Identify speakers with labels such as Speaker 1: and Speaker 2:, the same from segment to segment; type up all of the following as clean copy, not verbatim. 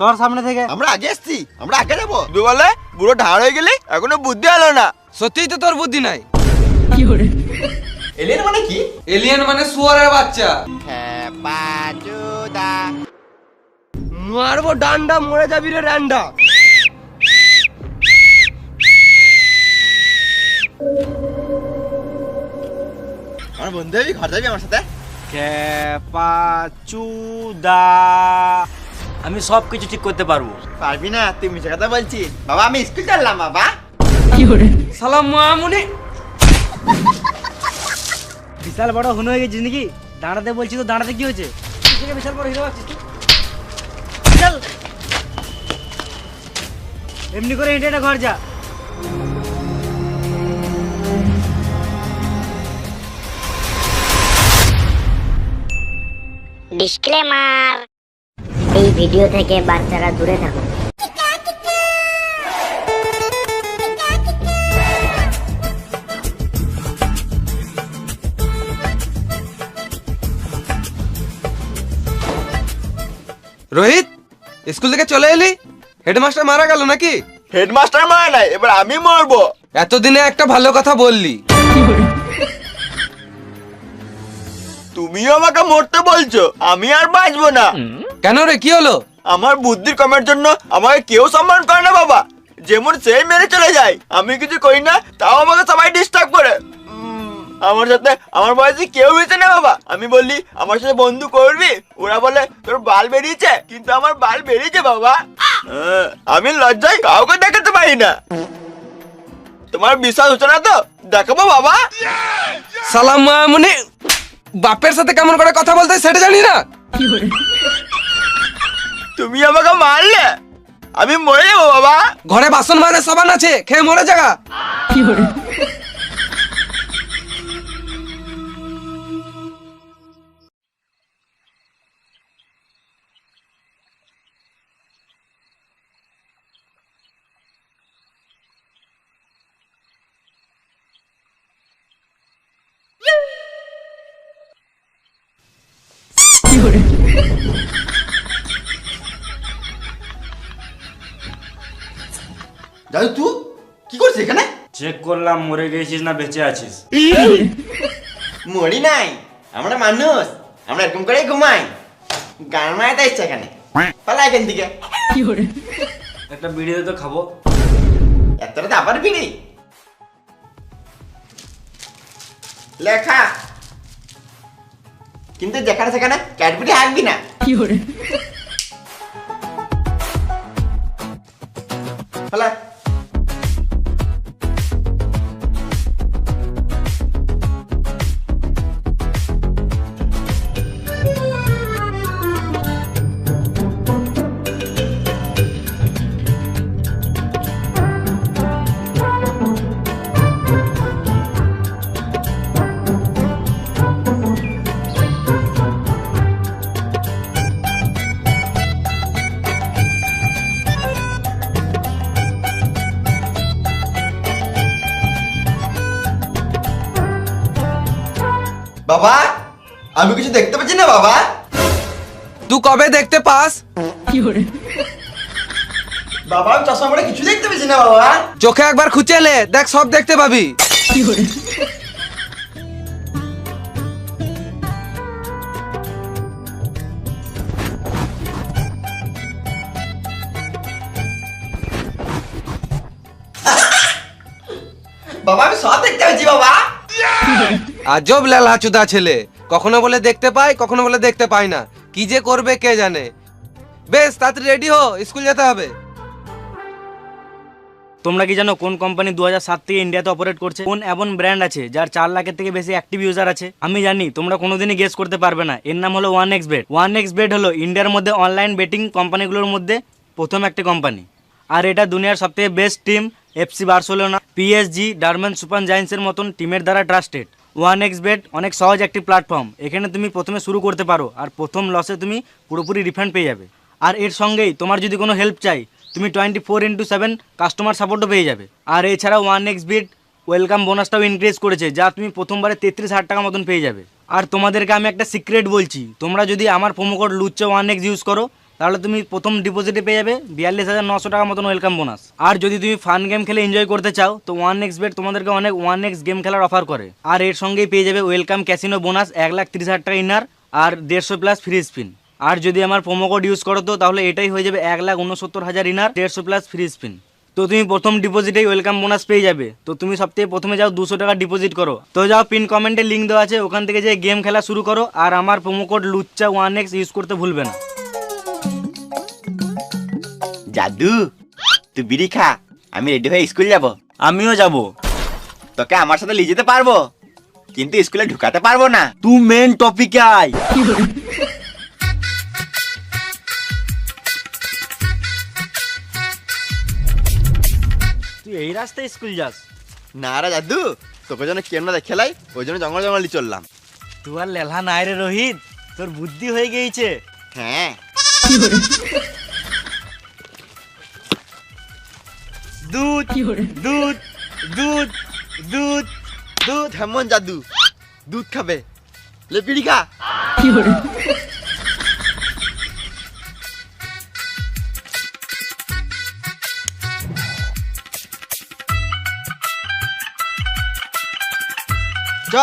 Speaker 1: তোর সামনে থেকে।
Speaker 2: আমরা আগে আসছি, আমরা আগে যাবো। তুই বলে পুরো ঢাড় হয়ে গেলি, এখনো বুদ্ধি হলো না।
Speaker 3: সত্যিই তো তোর বুদ্ধি নাই।
Speaker 2: এলিয়েন মানে কি?
Speaker 3: এলিয়েন মানে শুয়োরের বাচ্চা।
Speaker 2: খেপাচুদা।
Speaker 3: মারবো ডান্ডা, মরে যাবি রে ডান্ডা।
Speaker 2: আমার বন্ধু যাবি, ঘর যাবি আমার সাথে?
Speaker 1: খেপাচুদা। আমি সব কিছু ঠিক করতে পারবো।
Speaker 2: পারবি না, তুই মিছে কথা বলছিস। বাবা আমি স্কুল চললাম বাবা।
Speaker 3: সালাম মামুনি।
Speaker 1: বিশাল বড় হুন হয়ে গেছিস নাকি? দাঁড়াতে বলছি তো, দাঁড়াতে কি হয়েছে? তুই থেকে বিশাল বড় হিরো আছিস তুই। চল এমনি করে হেঁটে হেঁটে ঘর যা।
Speaker 4: ডিসক্লেমার, এই ভিডিও থেকে বাচ্চারা দূরে থাকুন।
Speaker 3: রোহিত, স্কুল থেকে চলে এলি? হেডমাস্টার মারা গেল নাকি?
Speaker 2: হেডমাস্টার মারা নাই, এবার আমি মরবো।
Speaker 3: এতদিনে একটা ভালো কথা বললি।
Speaker 2: তুমিও আমাকে মরতে বলছো, আমি আর বাঁচবো না।
Speaker 3: কেন রে, কি হলো?
Speaker 2: আমার বুদ্ধির কমের জন্য আমাকে কেউ সম্মান করে না বাবা। যেমন সেই মেরে চলে যায়, আমি কিছু করি না তাও আমাকে সবাই ডিস্টার্ব করে। আমার সাথে আমার বয়সে কেউ হয়েছে না বাবা। আমি বললি আমার সাথে বন্ধু করবি, ওরা বলে তোর বাল বেরিয়েছে, কিন্তু আমার বাল বেরিয়েছে বাবা। আমি লজ্জায় কাউকে দেখাতে পারি না। তোমার বিশ্বাস হচ্ছে না তো দেখাবো বাবা।
Speaker 3: সালাম মামুনি, বাপের সাথে কেমন করে কথা বলতে হয় সেটা জানি না?
Speaker 2: তুমি আমাকে মারলে আমি মরে যাবো বাবা।
Speaker 3: ঘরে বাসন মাজা সাবান আছে, খেয়ে মরে জায়গা।
Speaker 2: দাদু তুই কি করছিস এখানে?
Speaker 1: চেক করলাম মরে গেছিস না বেঁচে আছিস।
Speaker 2: মরি নাই, আমরা মানুষ, আমরা এরকম করে ঘুমাই। গান মারাতে ইচ্ছা এখানে, পালা এখান থেকে।
Speaker 1: একটা বিড়ি দে তো খাবো।
Speaker 2: এত রাতে আবার বিড়ি? লেখা কিন্তু যেখানে সেখানে ক্যাডবেরি হাঁকবি না। পালা। বাবা আমি কিছু দেখতে পাচ্ছি না বাবা।
Speaker 3: তুই কবে দেখতে পাস?
Speaker 2: বাবা আমি চশমা পরে কিছু দেখতে পাচ্ছি না বাবা।
Speaker 3: চোখে একবার খুঁচেলে দেখ, সব দেখতে পাবি।
Speaker 2: বাবা আমি সব দেখতে পাচ্ছি বাবা।
Speaker 3: আজব লেলা চুদা ছেলে, কখনো বলে দেখতে পাই, কখনো বলে দেখতে পাই না। কি যে করবে কে জানে। বেশ তাড়াতাড়ি রেডি হো, স্কুল যেতে হবে।
Speaker 1: তোমরা কি জানো কোন কোম্পানি 2007 থেকে ইন্ডিয়াতে অপারেট করছে? কোন এমন ব্র্যান্ড আছে যার 4 লাখের থেকে বেশি অ্যাক্টিভ ইউজার আছে? আমি জানি তোমরা কোনোদিনই গেস করতে পারবে না। এর নাম হলো 1xBet। 1xBet হলো ইন্ডিয়ার মধ্যে অনলাইন বেটিং কোম্পানিগুলোর মধ্যে প্রথম একটা কোম্পানি। আর এটা দুনিয়ার সবথেকে best team FC Barcelona, PSG, Durban super জায়ান্টসের মতন টিমের দ্বারা ট্রাস্টেড। 1xBet অনেক সহজ একটি প্ল্যাটফর্ম। এখানে তুমি প্রথমে শুরু করতে পারো, আর প্রথম লসে তুমি পুরোপুরি রিফান্ড পেয়ে যাবে। আর এর সঙ্গেই তোমার যদি কোনো হেল্প চাই, তুমি 24/7 কাস্টমার সাপোর্টও পেয়ে যাবে। আর এছাড়াও 1xBet ওয়েলকাম বোনাসটাও ইনক্রিজ করেছে, যা তুমি প্রথমবারে 33,000 টাকা মতন পেয়ে যাবে। আর তোমাদেরকে আমি একটা সিক্রেট বলছি, তোমরা যদি আমার প্রোমো কোড লুচ্চা 1x ইউজ করো, তাহলে তুমি প্রথম ডিপোজিটে পেয়ে যাবে 42,900 টাকা মতন ওয়েলকাম বোনাস। আর যদি তুমি ফান গেম খেলে এনজয় করতে চাও তো 1xbet তোমাদেরকে অনেক 1x গেম খেলার অফার করে। আর এর সঙ্গেই পেয়ে যাবে ওয়েলকাম ক্যাসিনো বোনাস 1,30,000 টাকা ইনার আর 150 প্লাস ফ্রি স্পিন। আর যদি আমার প্রোমো কোড ইউজ করো তো তাহলে এটাই হয়ে যাবে 1,69,000 ইনার 150 প্লাস ফ্রি স্পিন। তো তুমি প্রথম ডিপোজিটেই ওয়েলকাম বোনাস পেয়ে যাবে। তো তুমি সবথেকে প্রথমে যাও 200 টাকা ডিপোজিট করো, তো যাও পিন কমেন্টে লিঙ্ক দেওয়া আছে, ওখান থেকে যে গেম খেলা শুরু করো। আর আমার প্রোমো কোড লুচ্চা 1x ইউজ করতে ভুলবে না।
Speaker 2: জাদু তুই বিড়ি খা, আমি রেডি হয়ে স্কুল যাব।
Speaker 1: আমিও যাব।
Speaker 2: তোকে আমার সাথে নিয়ে যেতে পারবো, কিন্তু স্কুলে ঢুকাতে পারবো না।
Speaker 1: তুই মেন টপিকে আয়। তুই এই রাস্তায় স্কুল যাস?
Speaker 2: না রে জাদু, তোকে যেন কেন না খেলাই, ওই জন্য জঙ্গল জঙ্গলি চললাম।
Speaker 1: তুই আর লেলহা নাই রে রোহিত, তোর বুদ্ধি হয়ে গিয়েছে।
Speaker 2: হ্যাঁ
Speaker 1: দুধ দুধ দুধ দুধ
Speaker 2: দুধ হেমন জাদু, দুধ খাবে, লে বিড়ি খা। চ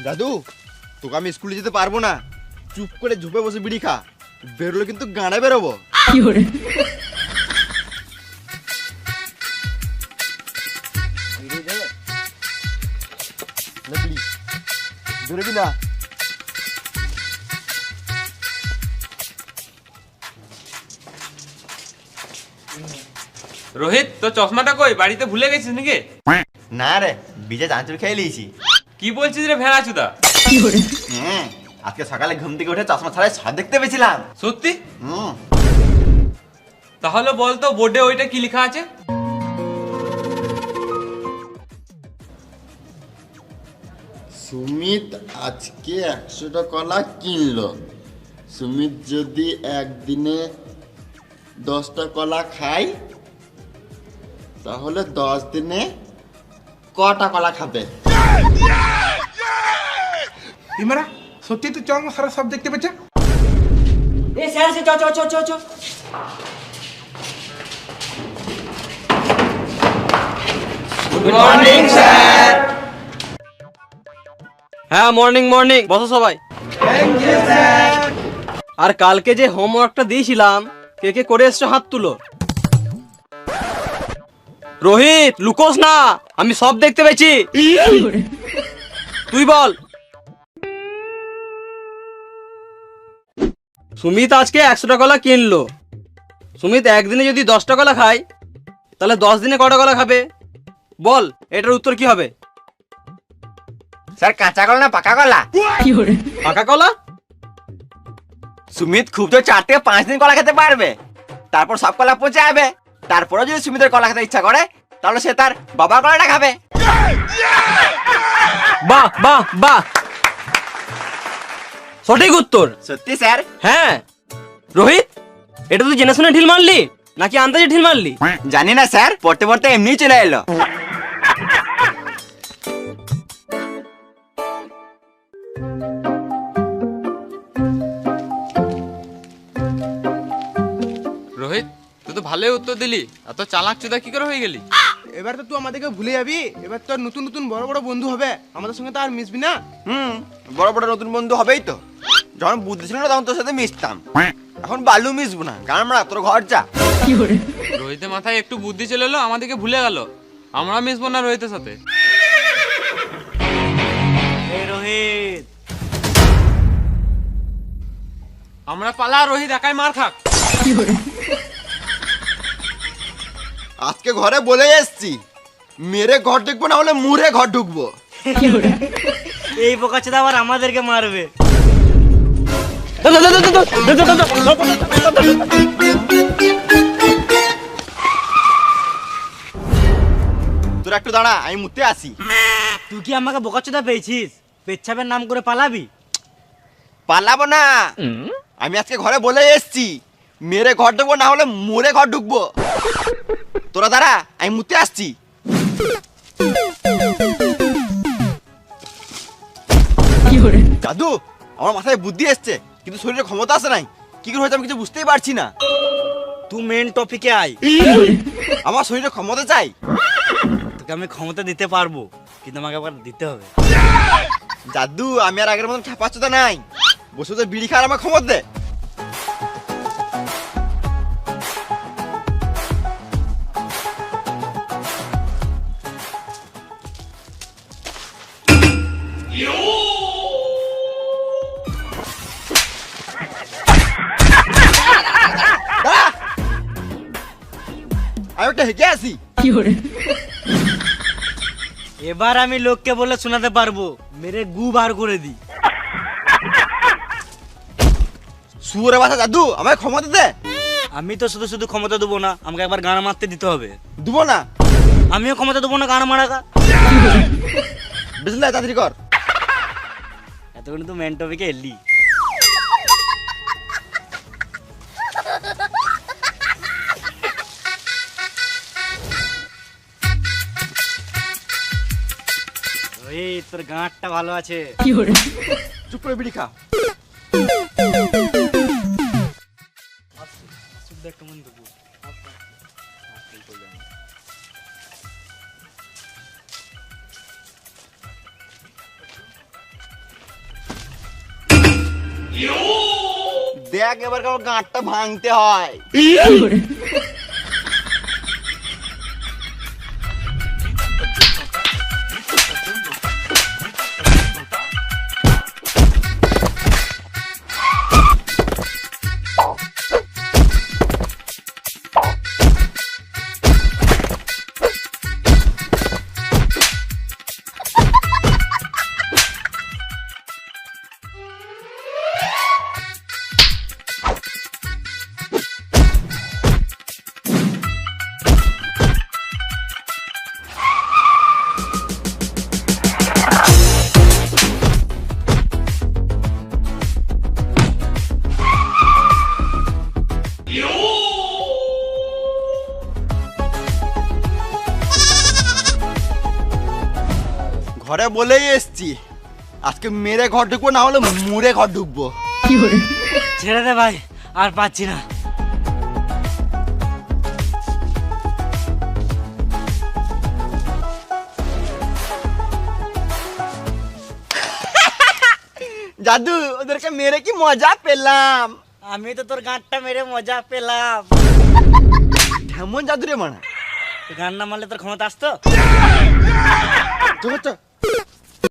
Speaker 2: দাদু, তোকে আমি স্কুলে যেতে পারবো না, চুপ করে ঝুপে বসে বিড়ি খা, বেরোলে কিন্তু গানে বেরোবো। বেরোবি না?
Speaker 5: রোহিত, তোর চশমাটা কই? বাড়িতে ভুলে গেছিস নাকি?
Speaker 2: না রে, বিজে চাঁচুর খেয়ে নিয়েছি।
Speaker 5: কি বলছিস রে ভেড়া চুদা?
Speaker 2: হ্যাঁ, আজকে সকালে ঘুম থেকে উঠে চশমা ছাড়াই সব দেখতে পেয়েছিলাম।
Speaker 5: সত্যি?
Speaker 2: হুম,
Speaker 5: তাহলে বল তো বোর্ডে ওইটা কি লেখা আছে?
Speaker 6: সুমিত আজকে 100টা কলা কিনলো। সুমিত যদি একদিনে 10টা কলা খায় তাহলে 10 দিনে কটা কলা খাবে?
Speaker 7: ইমরা সত্যি তো চল সারা সব দেখতে পেয়েছে।
Speaker 1: এ স্যার সে চ চ চ চ চ।
Speaker 5: Good morning sir.
Speaker 8: হ্যাঁ মর্নিং মর্নিং, বসো সবাই। আর কালকে যে হোমওয়ার্কটা দিয়েছিলাম কে কে করে এসছো হাত তুলো। রোহিত লুকোস না, আমি সব দেখতে পেয়েছি। তুই বল। সুমিত আজকে 100টা কলা কিনলো। সুমিত একদিনে যদি 10টা কলা খায় তাহলে 10 দিনে কটা কলা খাবে? বল, এটার উত্তর কি হবে?
Speaker 2: স্যার কাঁচা কলা না পাকা কলা?
Speaker 8: পাকা কলা।
Speaker 2: সুমিত খুব তো 4 থেকে 5 দিন কলা খেতে পারবে, তারপর সব কলা পচে যাবে। তারপরে যদি সুমিতের কলা খেতে ইচ্ছা করে তাহলে সে তার বাবার কলাটা খাবে।
Speaker 8: বাহ বাহ বাহ, সঠিক উত্তর।
Speaker 2: সত্যি স্যার?
Speaker 8: হ্যাঁ রোহিত, এটা তুই জেনে শুনে ঢিল মারলি নাকি আন্দাজে ঢিল মারলি?
Speaker 2: জানি না স্যার, পড়তে পড়তে এমনি চলে এলো।
Speaker 5: রোহিত, তুই তো ভালোই উত্তর দিলি, এত চালাক চুদা কি করে হয়ে গেলি?
Speaker 7: এবার তো তুই আমাদেরকে ভুলে যাবি, এবার তো আর নতুন নতুন বড় বড় বন্ধু হবে, আমাদের সঙ্গে তো আর মিশবি না।
Speaker 2: বড় বড় নতুন বন্ধু হবেই তো। যখন বুদ্ধি ছিল না তখন তোর সাথে মিশতাম, এখন বালু মিশবো না, কারণ আমরা তোর ঘর যা।
Speaker 5: রোহিতের মাথায় একটু বুদ্ধি চলে এলো, আমাদেরকে ভুলে গেল। আমরা মিশবো না রোহিতের সাথে।
Speaker 1: এই রোহিত,
Speaker 5: আমরা পালা, রোহিত একাই মার খাক।
Speaker 2: আজকে ঘরে বলে এসছি, মেরে ঘর ঢুকবো না হলে মুড়ে ঘর ঢুকবো।
Speaker 1: এই বোকাচোদা আবার আমাদেরকে মারবে।
Speaker 2: তোরা একটু দাঁড়া, আমি মুতে আসি।
Speaker 1: তুই কি আমাকে বোকাচোদা পেয়েছিস? পেচ্ছাপের নাম করে পালাবি?
Speaker 2: পালাবো না, আমি আজকে ঘরে বলে এসছি, মেরে ঘর ঢুকবো না হলে মুড়ে ঘর ঢুকবো। তোরা দাঁড়া, আমি মুতে আসছি। দাদু, আমার মাথায় বুদ্ধি এসছে, কিন্তু শরীরে ক্ষমতা আছে নাই। কি করে হয়েছে আমি কিছু বুঝতেই পারছি না।
Speaker 1: তুই মেন টপিকে আয়।
Speaker 2: আমার শরীরে ক্ষমতা চাই।
Speaker 1: তোকে আমি ক্ষমতা দিতে পারবো, কিন্তু আমাকে আবার দিতে হবে।
Speaker 2: দাদু, আমি আর আগের মতন খেপাচ্ছতা নাই। বসে তো বিড়ি খাওয়ার আমার ক্ষমতা দে। দাঁড়া! আমি একটা হেঁকে আছি।
Speaker 1: এবার আমি লোককে বলে শোনাতে পারবো, মেরে গু বার করে দি।
Speaker 2: শুয়োরের বাচ্চা দাদু, আমাকে ক্ষমতা দে।
Speaker 1: আমি তো শুধু শুধু ক্ষমতা দেবো না, আমাকে একবার গান মারতে দিতে হবে।
Speaker 2: দেবো না।
Speaker 1: আমিও ক্ষমতা দেবো না গান মারাকা।
Speaker 2: বুঝলে, তাড়াতাড়ি কর।
Speaker 1: এতক্ষণ তো মেন টপিকে এলি। ওই তোর গাঁটটা ভালো আছে।
Speaker 2: চুপ করে বিড়ি খা।
Speaker 1: কেমন দেবো?
Speaker 2: দেখ এবার কেমন গাঁটটা ভাঙতে হয়। ঘরে বলেই এসছি, আজকে মেরে ঘর ঢুকবো, না হলে মুড়ে ঘর ঢুকবো।
Speaker 1: ছেড়ে দে ভাই, আর পাচ্ছি না।
Speaker 2: দাদু, ওদেরকে মেরে কি মজা পেলাম।
Speaker 1: আমি তো তোর গাঁটটা মেরে মজা পেলাম।
Speaker 2: কেমন জাদু রে মানা।
Speaker 1: গান না মারলে তোর ক্ষমতা আসতো?
Speaker 2: চল চল।